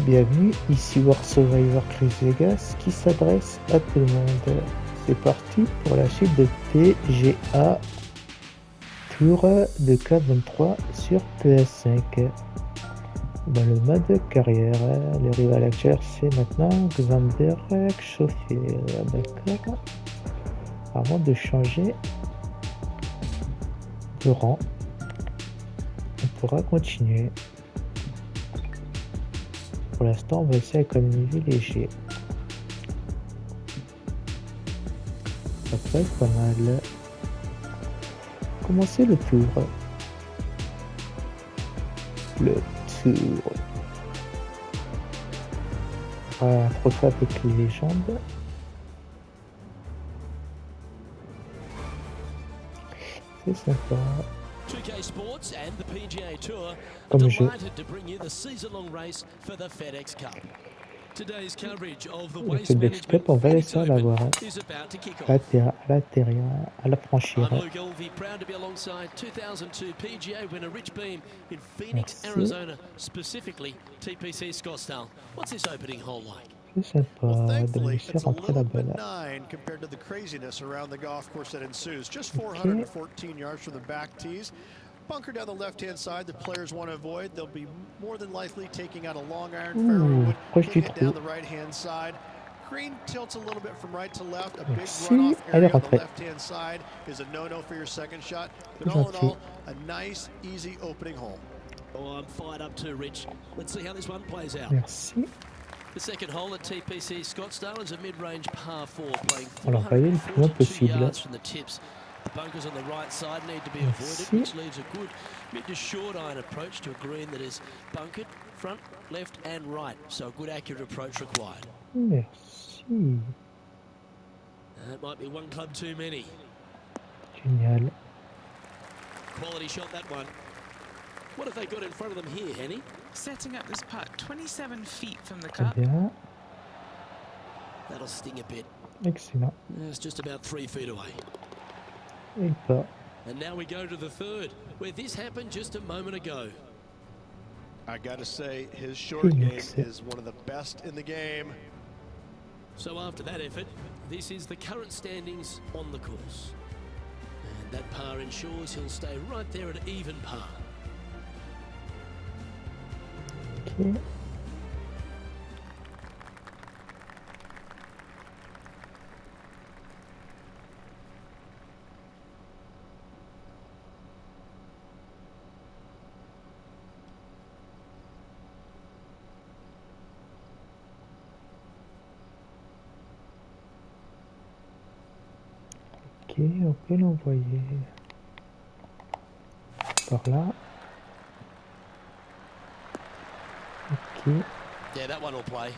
Bienvenue, ici War Survivor Chris Vegas qui s'adresse à tout le monde. C'est parti pour la suite de PGA Tour de K23 sur PS5. Dans le mode carrière, le rival actuel c'est maintenant Xander Schofield. D'accord. Avant de changer de rang, on pourra continuer. Pour l'instant, on va essayer d'économiser léger. Ça peut être pas mal. Commencer le tour. Le tour. Un trophée avec les légendes. C'est sympa. Comme jeu. Le FedEx Cup, on va laisser l'avoir à l'intérieur, à la franchir. C'est sympa de me laisser rentrer la balle. Bunker down the left-hand side, the players want to avoid. They'll be more than likely taking out a long iron fairway wood, putting it down the right-hand side. Green tilts a little bit from right to left. A big runoff area on the left-hand side is a no-no for your second shot. But all in all, a nice, easy opening hole. Oh, I'm fired up too, Rich. Let's see how this one plays out. Merci. The second hole at TPC Scottsdale is a mid-range par 4, playing Alors, voyez le plus loin 442 possible. yards from the tips. The bunkers on the right side need to be avoided, which leaves a good mid to short iron approach to a green that is bunkered front, left and right. So a good accurate approach required. Merci. That might be one club too many. Génial. Quality shot, that one. What have they got in front of them here, Henny? Setting up this putt 27 feet from the Très cup. bien. That'll sting a bit. Excellent. It's just about 3 feet away. Et pas. And now we go to the third, where this happened just a moment ago. I gotta say, his short game is one of the best in the game. So after that effort, this is the current standings on the course. And that par ensures he'll stay right there at even par. Ok. Ok, on peut l'envoyer par là. Ok. Yeah, that one will play.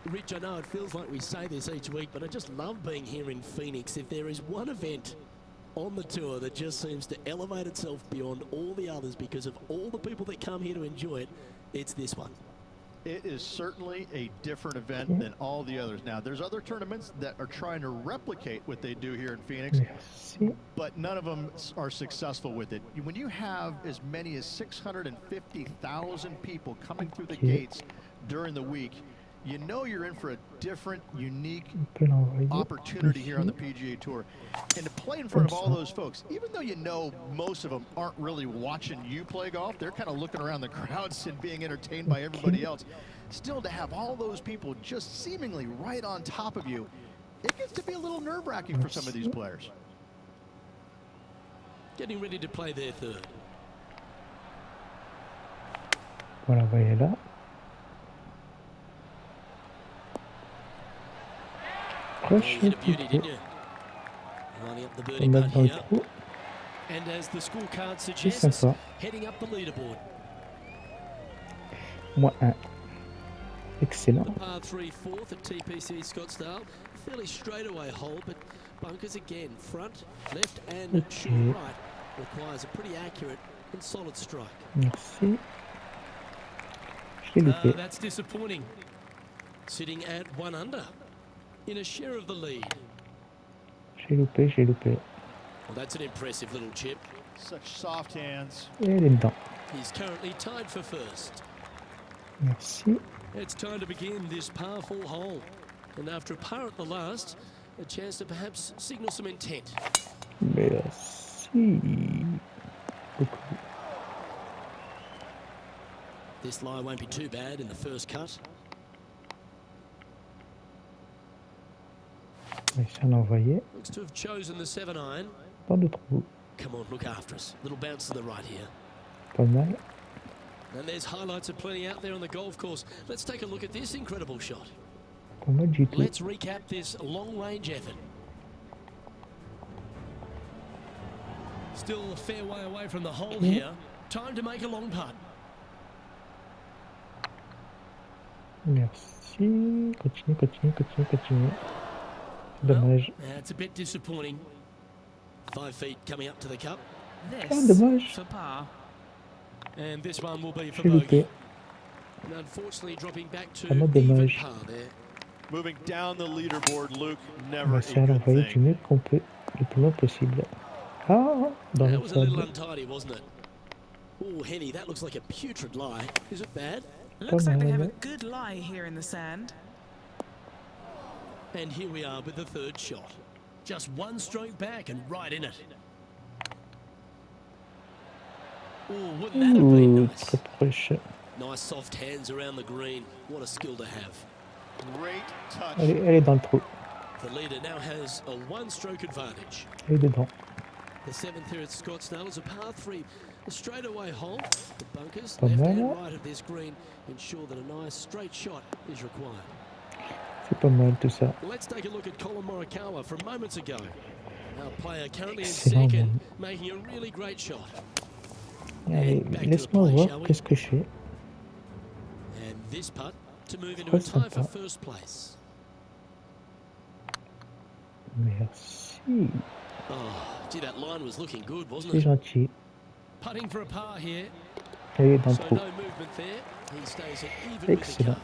Rich, I know it feels like we say this each week, but I just love being here in Phoenix. If there is one event on the tour that just seems to elevate itself beyond all the others because of all the people that come here to enjoy it, it's this one. It is certainly a different event than all the others. Now, there's other tournaments that are trying to replicate what they do here in Phoenix, Merci. but none of them are successful with it. When you have as many as 650,000 people coming through the gates during the week, you know you're in for a different, unique opportunity here on the PGA Tour. And to play in front of all those folks, even though you know most of them aren't really watching you play golf, they're kind of looking around the crowds and being entertained by everybody else. Still, to have all those people just seemingly right on top of you, it gets to be a little nerve-wracking for some of these players. Getting ready to play their third. Voilà, voyez là. You hit a beauty, didn't you? Lining up the birdie putt here. And as the scorecard suggests, heading up the leaderboard. -1. Excellent. The par 3 fourth at TPC Scottsdale. Fairly straightaway hole, but bunkers again, front, left, and short right. Requires a pretty accurate and solid strike. Merci. Je l'ai loupé. That's disappointing. Sitting at 1 under. In a share of the lead. J'ai loupé, j'ai loupé. Well, that's an impressive little chip. Such soft hands. Et elle est dedans. He's currently tied for first. Merci. It's time to begin this powerful hole. And after a par at the last, a chance to perhaps signal some intent. Merci beaucoup. This lie won't be too bad in the first cut. Essaye d'en envoyer Looks to have chosen the 7-iron. dans le trou. Come on, look after us. Little bounce to the right here. Pas mal. And there's highlights of plenty out there on the golf course. Let's take a look at this incredible shot. Pour moi, du tout. Let's recap this long-range effort. Still a fair way away from the hole here. Time to make a long putt. Merci. Continue, continue, continue, continue. Dommage. Well, that's a bit disappointing. 5 feet coming up to the cup. Ah, This dommage. for par. And this one will be for J'ai bogey. loupé. And unfortunately dropping back to Vraiment even dommage. par there. Moving down the leaderboard, Luke, On never va a essayer good d'envoyer du thing. mieux qu'on peut, le plus loin possible. Ah, dans That le was a little sable. untidy, wasn't it? Oh, Henny, that looks like a putrid lie. Is it bad? Looks like they have a mal. good lie here in the sand. And here we are with the third shot. Just one stroke back and right in it. Oh, wouldn't that have been Ouh, nice? très proche. Nice soft hands around the green. What a skill to have. Great touch. Elle est dans le trou. The leader now has a one-stroke advantage. Elle est dedans. The 7th here at Scottsdale is a par 3, a straightaway hole. The bunkers, Pas left mal. and right of this green, ensure that a nice straight shot is required. C'est pas mal tout ça. Let's take a look at Colin Morikawa from moments ago. Our player currently in Excellent, second, man. making a really great shot. Allez, back to the laisse-moi play, voir shall we? qu'est-ce que je fais. And this putt to move into Très a tie for sympa. first place. Merci. Oh, gee, that line was looking good, wasn't C'est it? gentil. Putting for a par here, Elle est dans le so trou. no movement there. He stays at even with the Excellent. car.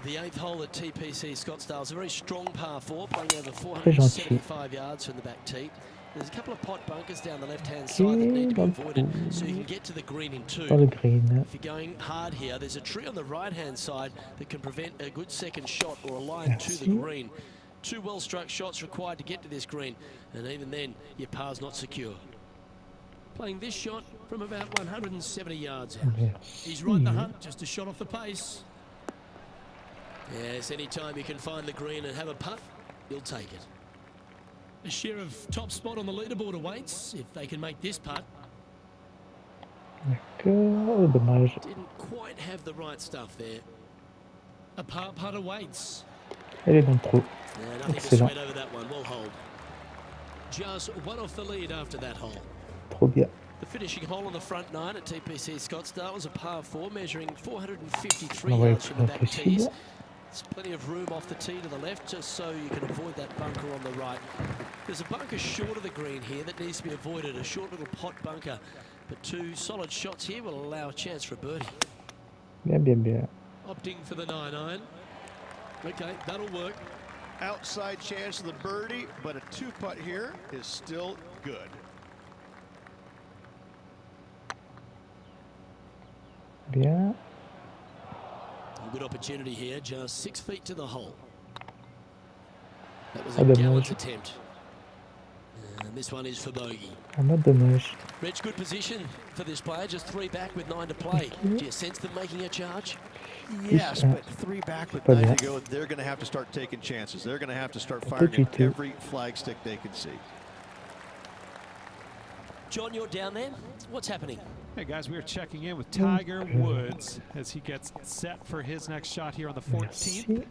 The 8th hole at TPC Scottsdale is a very strong par 4, playing over 475 yards from the back tee. There's a couple of pot bunkers down the left-hand side that need to be avoided, so you can get to the green in Dans le 2. green. If you're going hard here, there's a tree on the right-hand side that can prevent a good second shot or a line to the Merci. green. 2 well-struck shots required to get to this green, and even then, your par's not secure. Playing this shot from about 170 yards out. He's right in the Merci. hunt, just a shot off the pace. Yes, anytime you can find the green and have a putt, you'll take it. A share of top spot on the leaderboard awaits if they can make this putt. D'accord. Dommage. Didn't quite have the right stuff there. A par putt awaits. Elle est dans le trou. Yeah, nothing to Excellent. sweat over that one. Well hold. Just one off the lead after that hole. Trop bien. The finishing hole on the front 9 at TPC Scottsdale was a par 4 measuring 453 On va yards from the être back tees. possible. There's plenty of room off the tee to the left just so you can avoid that bunker on the right. There's a bunker short of the green here that needs to be avoided, a short little pot bunker. But 2 solid shots here will allow a chance for a birdie. Bien, bien, bien. Opting for the 9-iron. Okay, that'll work. Outside chance of the birdie, but a 2-putt here is still good. Bien. A good opportunity here, just 6 feet to the hole. That was Ah, a dommage. gallant attempt. And this one is for bogey. Ah, bah, dommage. Rich, good position for this player, just 3 back with 9 to play. Do you sense them making a charge? Yes, uh, but 3 back with pas 9 bien. to go, they're going to have to start taking chances. They're going to have to start Pas firing du at tout. every flag stick they can see. John, you're down there. What's happening? Hey guys, we are checking in with Tiger Woods as he gets set for his next shot here on the 14th. Merci.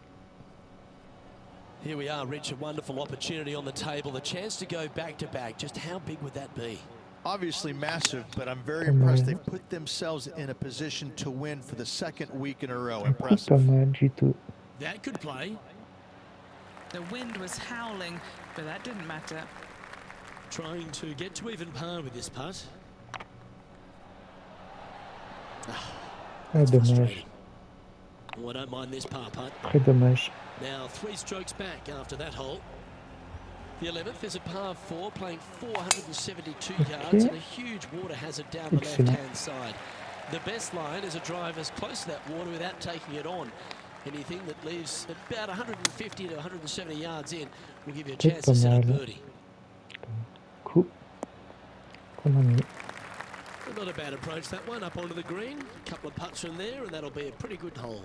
Here we are, Rich, a wonderful opportunity on the table. The chance to go back-to-back. Just how big would that be? Obviously massive, but I'm very Pas mal. impressed they've put themselves in a position to win for the 2nd week in a row. Pas Impressive. mal du tout. That could play. The wind was howling, but that didn't matter. Trying to get to even par with this putt. Ah, That's dommage. frustrating. Oh, I don't mind this par putt. Très dommage. Now 3 strokes back after that hole. The 11th is a par 4, playing 472 yards and a huge water hazard down the Excellent. left-hand side. The best line is a drive as close to that water without taking it on. Anything that leaves about 150 to 170 yards in will give you a chance to set a birdie. Coup. Qu'on a mis. Not a bad approach, that one, up onto the green. A couple of putts from there, and that'll be a pretty good hole.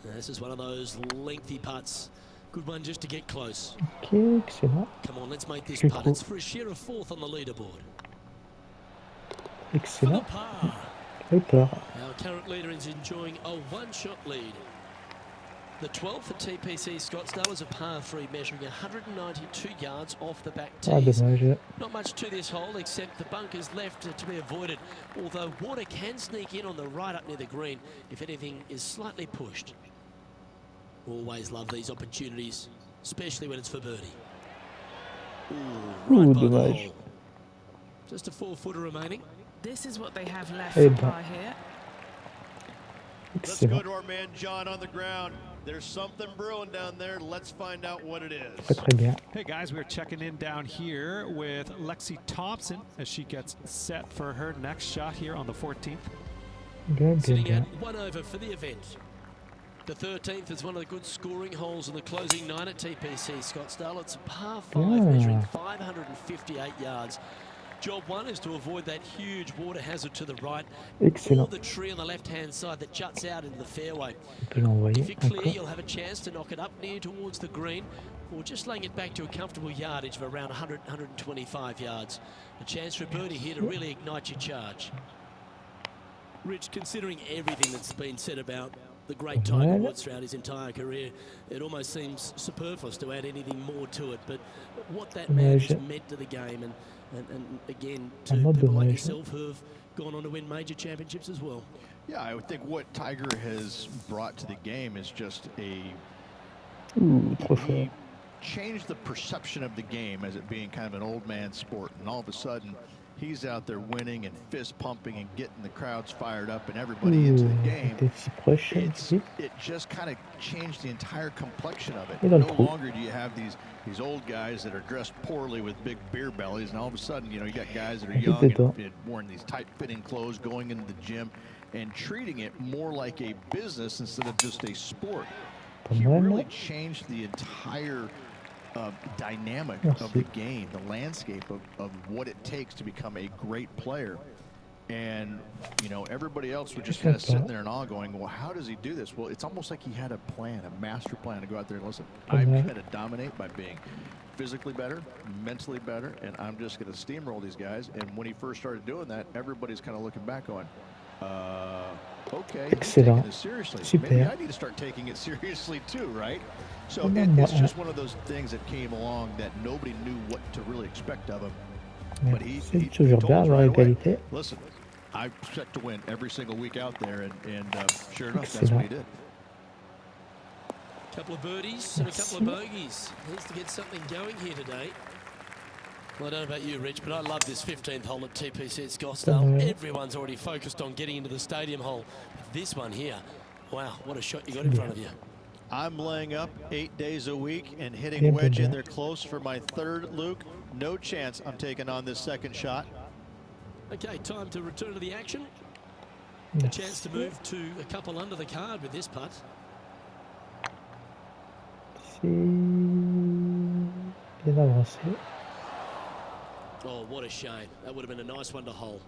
Now, this is one of those lengthy putts. Good one just to get close. Ok, excellent. Come on, let's make this putt. It's for a share of 4th on the leaderboard. Excellent. Par. Le par. Our current leader is enjoying a one-shot lead. The 12th at TPC Scottsdale is a par 3 measuring 192 yards off the back Ah, tees. dommage. Not much to this hole except the bunkers left to be avoided, although water can sneak in on the right up near the green if anything is slightly pushed. Always love these opportunities, especially when it's for birdie. Ooh, right by the dommage. hole. Just a 4-footer remaining. This is what they have left Eh for ben. par here. Let's go Excellent. to our man John on the ground. There's something brewing down there. Let's find out what it is. Très très bien. Hey guys, we're checking in down here with Lexi Thompson as she gets set for her next shot here on the 14th. Bien, bien, Sitting bien. at 1 over for the event. The 13th is one of the good scoring holes in the closing 9 at TPC Scottsdale. It's a par 5 Yeah. measuring 558 yards. Job 1 is to avoid that huge water hazard to the right or Excellent. the tree on the left-hand side that juts out into the fairway. On peut l'envoyer If you're clear, encore. you'll have a chance to knock it up near towards the green or just laying it back to a comfortable yardage of around 100, 125 yards. A chance for a birdie here to really ignite your charge. Rich, considering everything that's been said about the great Tiger Well. Woods throughout his entire career, it almost seems superfluous to add anything more to it. But what that man has Dommage. meant to the game, and again to Un mode people like dommage. yourself who have gone on to win major championships as well. Yeah, I would think what Tiger has brought to the game is just a Ouh, trop fort. he changed the perception of the game as it being kind of an old man sport, and all of a sudden he's out there winning and fist pumping and getting the crowds fired up and everybody into the game. T'es si proche, It just kind of changed the entire complexion of it. Et dans le No trou. longer do you have these old guys that are dressed poorly with big beer bellies, and all of a sudden, you know, you got guys that are young and wearing these tight-fitting clothes, going into the gym and treating it more like a business instead of just a sport. He really changed the entire dynamic of the game, the landscape of what it takes to become a great player. And, you know, everybody else was just kind of sitting there in awe going, well, how does he do this? Well, it's almost like he had a plan, a master plan to go out there and listen, I'm going to dominate by being physically better, mentally better, and I'm just going to steamroll these guys. And when he first started doing that, everybody's kind of looking back going, okay, he's taking this seriously. Super. Maybe I need to start taking it seriously too, right? So it's just one of those things that came along that nobody knew what to really expect of him. But he toujours told bien us avoir right away, égalité. listen, I expect to win every single week out there, and sure enough, that's what he did. A couple of birdies and a couple of bogeys. Needs to get something going here today. Well, I don't know about you, Rich, but I love this 15th hole at TPC at Scottsdale. Everyone's already focused on getting into the stadium hole. This one here, wow, what a shot you got in front of you. I'm laying up 8 days a week and hitting wedge in there close for my third, Luke. No chance I'm taking on this second shot. Okay, time to return to the action. A chance to move to a couple under the card with this putt. Bien avancé. Oh, what a shame. That would have been a nice one to hole.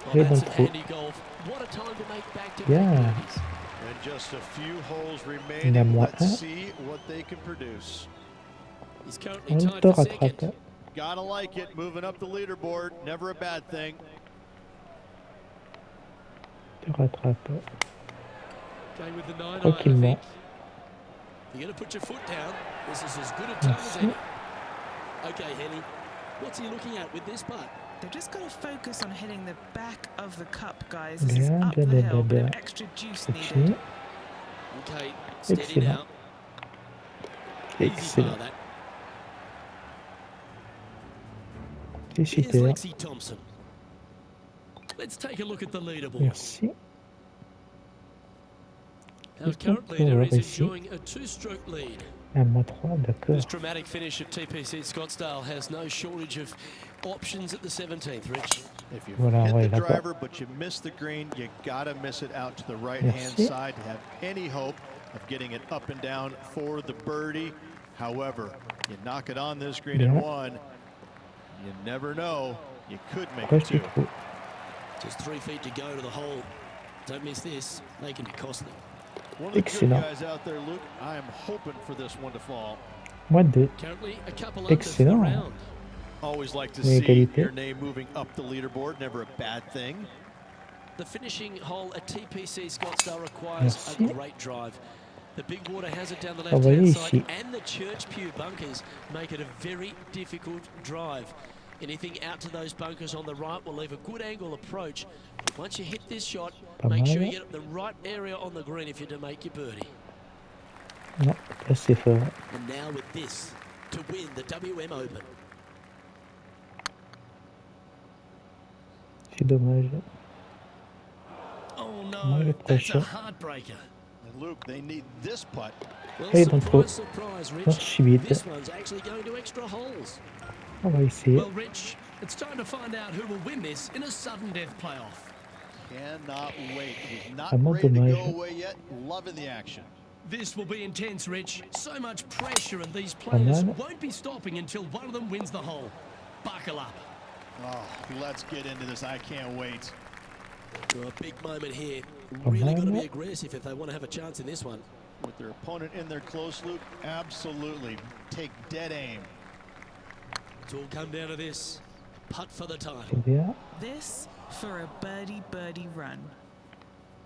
Oh, Et dans that's le a trou. handy golf. What a time to make back-to-back Bien. birdies. And just a few holes Il a remaining. moins Let's see what they can produce. He's currently On tied te for second. rattrape. Gotta like it. Moving up the leaderboard. Never a bad thing. Te rattrape. Going with the 9 iron, I Tranquillement. think. You're going to put your foot down. This is as good a time as any. Okay, Henny. What's he looking at with this putt? They've just got to focus on hitting the back of the cup, guys. This is Bien, up the bien, hill, bien, bit of bien. extra juice C'est needed. fini. Okay, steady Excellent. now. Easy par Excellent. that. C'est Here's super. Lexi Thompson. Let's take a look at the leaderboard. Merci. Our current leader is enjoying a 2-stroke lead. À moi 3, d'accord. This dramatic finish at TPC Scottsdale has no shortage of options at the 17th, Rich. If you Voilà, hit ouais, the là-bas. driver but you miss the green, you gotta miss it out to the right-hand Merci. side to have any hope of getting it up and down for the birdie. However, you knock it on this green in Bien. one, you never know, you could make Proche it du two. trou. Just 3 feet to go to the hole. Don't miss this. They can be costly. One of the good Excellent. guys out there, Luke. I am hoping for this one to fall. Moins 2. Currently a couple under for the Excellent. round. Always like to Mais see égalité. your name moving up the leaderboard. Never a bad thing. The finishing hole at TPC Scottsdale requires Merci. a great drive. The big water has it down the Envoyez left-hand side, ici. and the Church Pew bunkers make it a very difficult drive. Anything out to those bunkers on the right will leave a good angle approach. Once you hit this shot, Pas make sure mal. you get the right area on the green if you're to make your birdie. Non, pas assez fort. And now with this, to win the WM Open. C'est dommage. Oh Moi, no, le that's a prochain. heartbreaker. And Luke, they need this putt. Well, Allez, dans le trou. surprise, Rich. Archi vite. This one's actually going to extra holes. On va essayer. Well, Rich, it's time to find out who will win this in a sudden death playoff. Cannot wait. He's not Vraiment ready to dommage. go away yet. Loving the action. This will be intense, Rich. So much pressure, and these Pas players mal. won't be stopping until one of them wins the hole. Buckle up. Oh, let's get into this. I can't wait. Well, a big moment here. Pas Really got to be mal. aggressive if they want to have a chance in this one. With their opponent in there close, Luke, absolutely. Take dead aim. It's all come down to this. Putt for the title. C'est bien. This for a birdie run.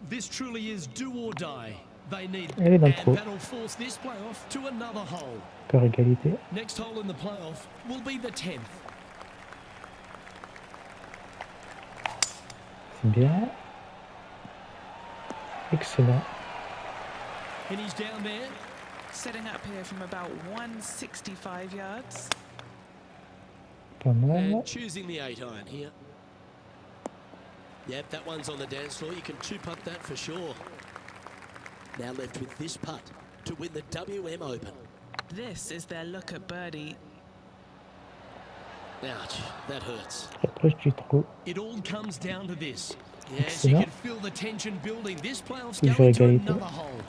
This truly is do or die. They need Elle est dans le and trou. that'll force this playoff to another hole. Encore égalité. Next hole in the playoff will be the 10th. C'est bien. Excellent. And he's down there. Setting up here from about 165 yards. Pas mal. And choosing the 8-iron here. Yep, that one's on the dance floor. You can two-putt that for sure. Now left with this putt to win the WM Open. This is their look at birdie. Ouch, that hurts. Très proche du trou. It all comes down to this. Yes, You Excellent. can feel the tension building. This playoff's Toujours going to égalité. another hole.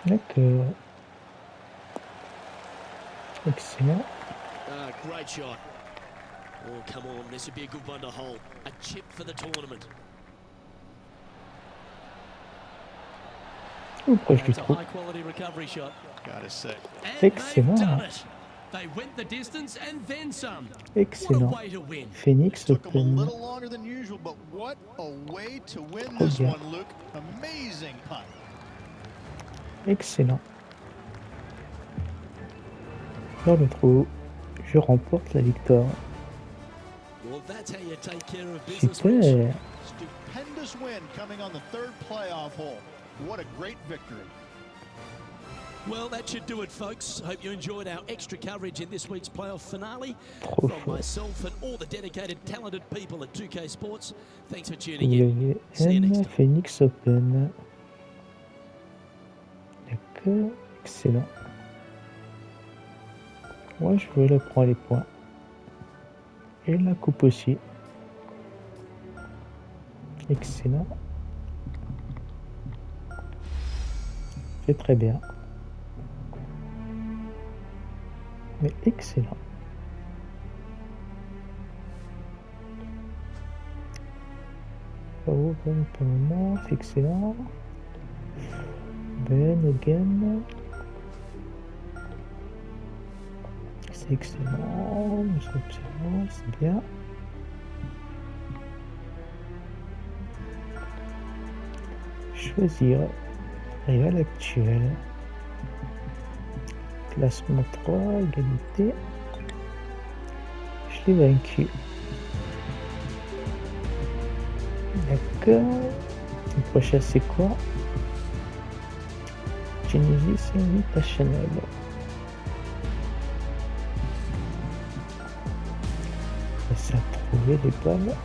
D'accord. Excellent. Great shot. Oh, come on. This would be a good one to hold. A chip for the tournament. Ou proche du It's a trou. high-quality recovery shot. Gotta say. And they've Excellent. done it. They went the distance and then some. What a Excellent. way to win. Phoenix Took him a Open. little longer than usual, but what a way to win Trop this bien. one, Luke. Amazing putt. Excellent. Dans le trou. Je remporte la victoire. Well, that's how you take care of business, Rich. Super. Stupendous win coming on the third playoff hole. What a great victory. Well, that should do it, folks. Hope you enjoyed our extra coverage in this week's playoff finale. Trop From fort. myself and all the dedicated, talented people at 2K Sports, thanks for tuning in. See you next WM time. Phoenix Open. D'accord. Excellent. Moi, je voulais prendre les points. Et la coupe aussi. Excellent. C'est très bien. Mais excellent. Open pour le moment, c'est excellent. Ben again. C'est excellent, c'est excellent, c'est bien. Choisir rival actuel. Classement 3, égalité. Je l'ai vaincu. D'accord. Le prochain c'est quoi? Genesis Invitational. Ça a trouvé des balles.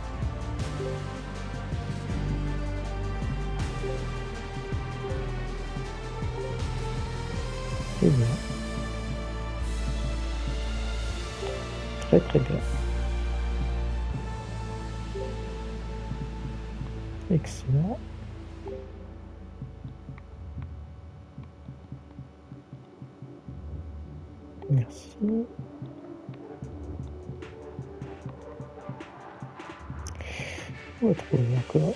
C'est bien. Très très bien. Excellent. Merci. On va trouver encore.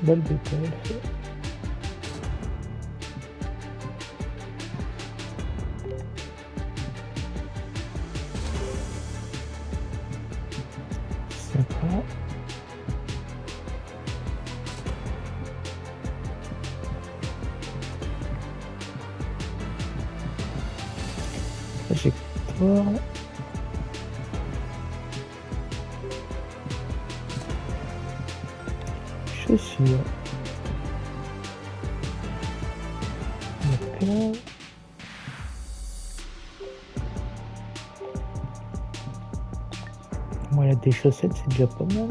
Balle de golf. Sympa. Trajectoire. Chaussures. D'accord. Bon, il y a des chaussettes, c'est déjà pas mal.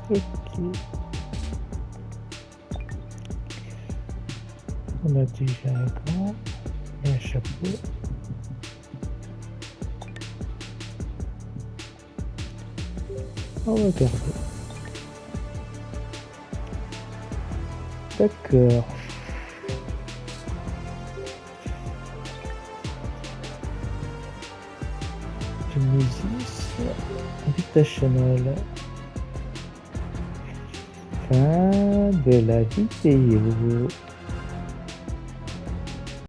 Ok. On a déjà un gant et un chapeau. On va garder. D'accord. Genesis Invitational. Fin de la vidéo.